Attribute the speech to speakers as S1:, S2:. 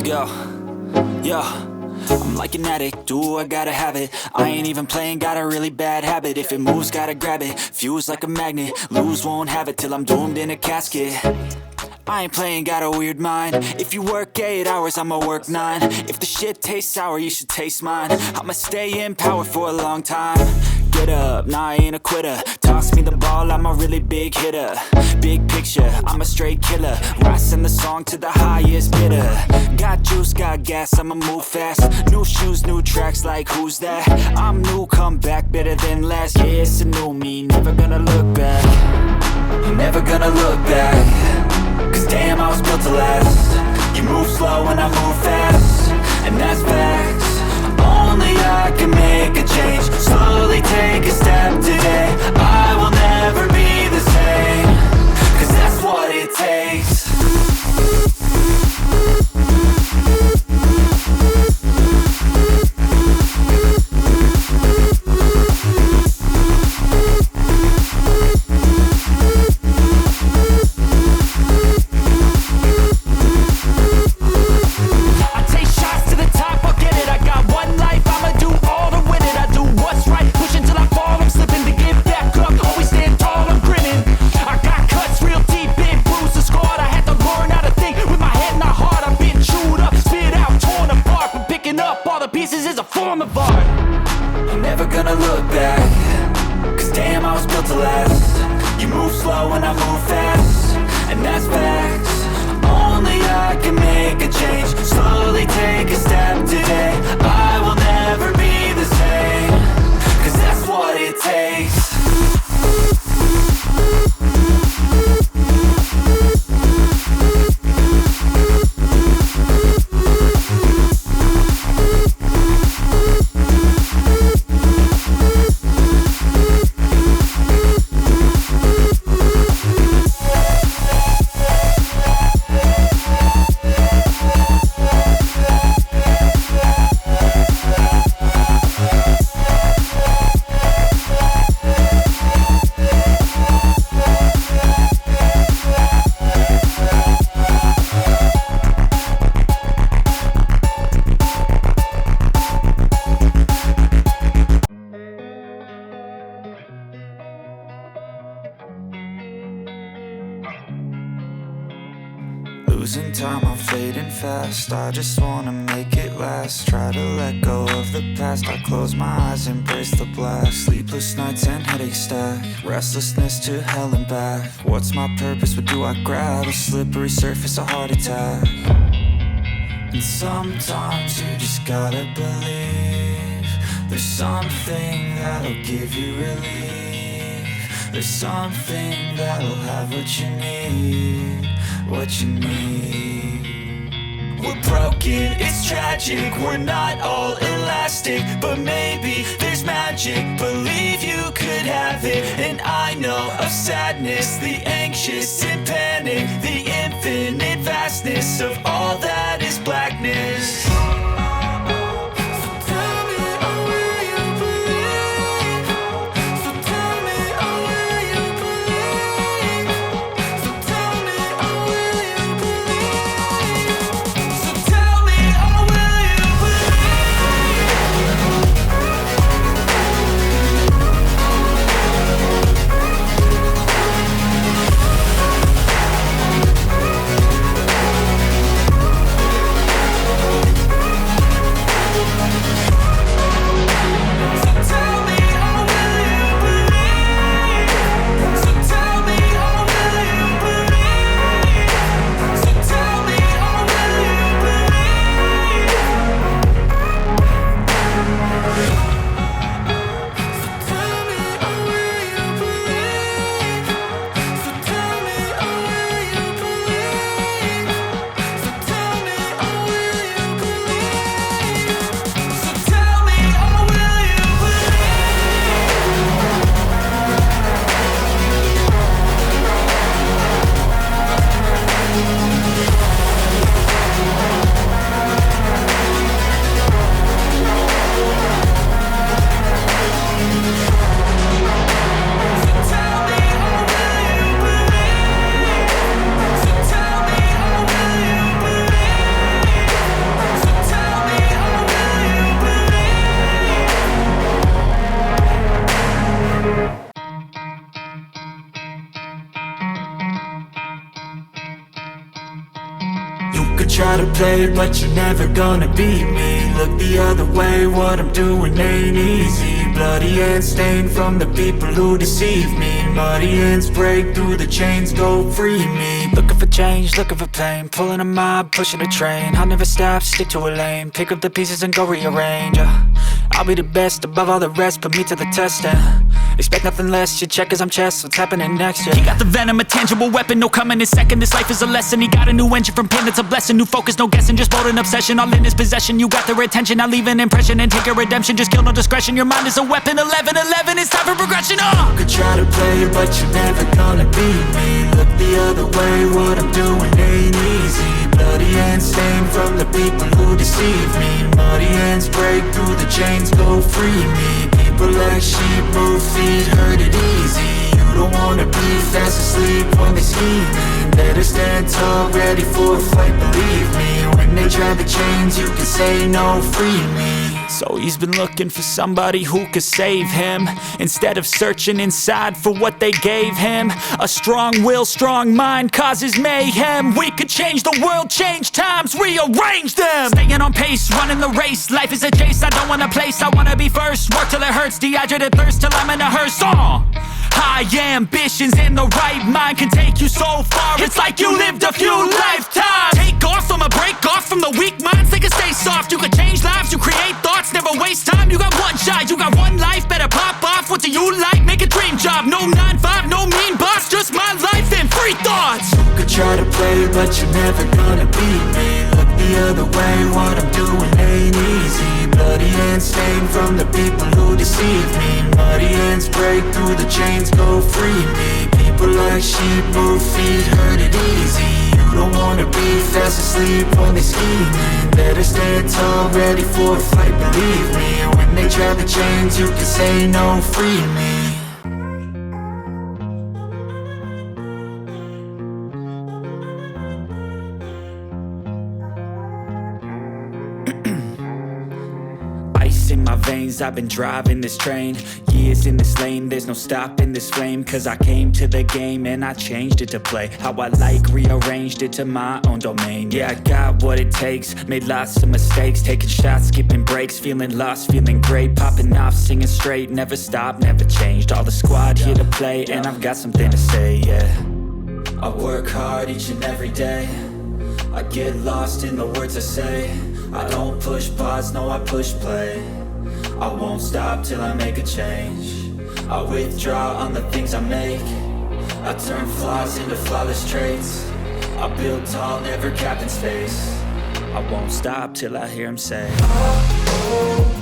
S1: go. Yo, I'm like an addict, do I gotta have it. I ain't even playing, got a really bad habit. If it moves, gotta grab it, fuse like a magnet. Lose, won't have it till I'm doomed in a casket. I ain't playing, got a weird mind. If you work 8 hours, I'ma work 9. If the shit tastes sour, you should taste mine. I'ma stay in power for a long time. Get up, nah, I ain't a quitter. Toss me the ball, I'm a really big hitter. Big picture, I'm a straight killer. Rising the song to the highest bidder. Got juice, got gas, I'ma move fast. New shoes, new tracks, like who's that? I'm new, come back, better than last. Yeah, it's a new me, never gonna look back. Never gonna look back. Cause damn, I was built to last. You move slow and I move fast, and that's facts. Only I can make a change. Slowly take a step today. I will never be the same. Cause that's what it takes. Losing time, I'm fading fast. I just wanna make it last. Try to let go of the past. I close my eyes, embrace the blast. Sleepless nights and headaches stack. Restlessness to hell and back. What's my purpose? What do I grab? A slippery surface, a heart attack. And sometimes you just gotta believe there's something that'll give you relief. There's something that'll have what you need. What you need. We're broken, it's tragic. We're not all elastic, but maybe there's magic. Believe you could have it. And I know of sadness, the anxious and panic, the infinite vastness of all that is blackness. play, but you're never gonna beat me. Look the other way, what I'm doing ain't easy. Bloody hands stained from the people who deceive me. Muddy hands break through the chains, go free me. Looking for change, looking for pain, pulling a mob, pushing a train. I'll never stop, stick to a lane, pick up the pieces and go rearrange. I'll be the best above all the rest, put me to the test and expect nothing less, your check is I'm chess, what's happening next, yeah. He got the venom, a tangible weapon, no coming in second. This life is a lesson, he got a new engine from pain, it's a blessing. New focus, no guessing, just bold and obsession, all in his possession. You got their attention, I'll leave an impression and take a redemption. Just kill, no discretion, your mind is a weapon. 11-11, it's time for progression, You could try to play, but you're never gonna beat me. Look the other way, what I'm doing ain't easy. Bloody hands stained from the people who deceive me. Muddy hands break through the chains, go free me. People like sheep move feet, hurt it easy. You don't wanna be fast asleep when they scheming. Better stand tall, ready for a fight, believe me. When they try the chains, you can say no, free me. So he's been looking for somebody who could save him, instead of searching inside for what they gave him. A strong will, strong mind causes mayhem. We could change the world, change times, rearrange them. Staying on pace, running the race. Life is a chase, I don't want a place, I wanna be first. Work till it hurts, dehydrated thirst till I'm in a hearse. High ambitions and the right mind can take you so far. It's like you lived a few lifetimes. Take off, I'ma break off from the weak minds. They can stay soft, you can change lives, you create thoughts, never waste time. You got one shot, you got one life, better pop off. What do you like? Make a dream job. No 9-5, no mean boss, just my life and free thoughts. You could try to play, but you're never gonna beat me. Look the other way, what I'm doing ain't easy. Bloody hands stained from the people who deceive me. Muddy hands break through the chains, go free me. People like sheep move feet, hurt it easy. You don't wanna be fast asleep when they scheming. Better stand tall, ready for a fight, believe me. When they try the chains, you can say no, free me. In my veins, I've been driving this train. Years in this lane, there's no stopping this flame. Cause I came to the game and I changed it to play how I like, rearranged it to my own domain. Yeah, I got what it takes, made lots of mistakes, taking shots, skipping breaks, feeling lost, feeling great, popping off, singing straight, never stopped, never changed. All the squad here to play and I've got something to say, yeah. I work hard each and every day, I get lost in the words I say. I don't push pause, no I push play. I won't stop till I make a change. I withdraw on the things I make. I turn flaws into flawless traits. I build tall, never capped in space. I won't stop till I hear him say, oh, oh.